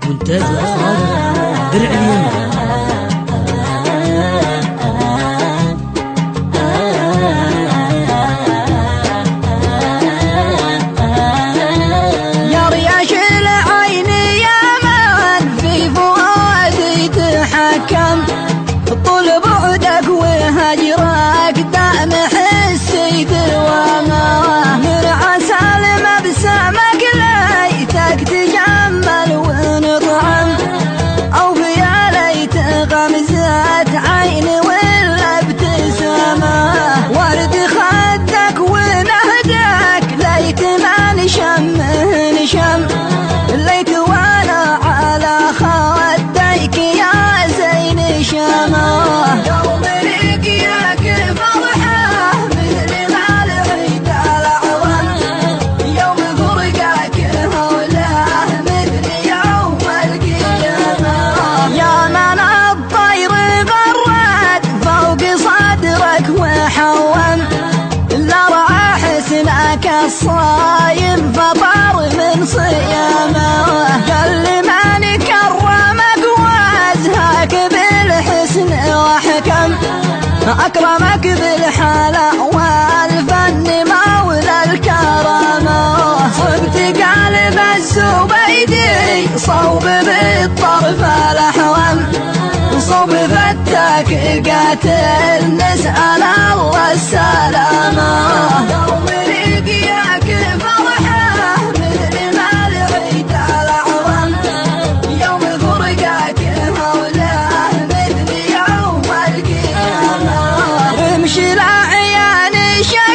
مونتاج وإخراج درع اليمن. يا رياش العين يا من في فؤادي تحكم، طول بعدك وهجرك دام حسي دوامه، من عسى مبسمك ليتك تجمل ونطعم، او يا ليت غمزة عين ولا ابتسامه، ورد خدك ونهدك ليت ما نشم نشم، ليت وانا على خديك يا زين شماه، يوم لقياك فرحه مثل ما لقيت العوام، يوم فرقاك هولاه مثل يوم القيامه، يا من الطير غرد فوق صدرك وحوم، لا رعى حسنك الصايم فطار من صيامه، قال من كرمك وازهاك بالحسن وحكم، أكرمك بالحلا والفن مولى الكرامة، صبت قلب الزبيدي صوب بالطرف الأحوم، صوب فتاك قاتل نسأل الله السلامة.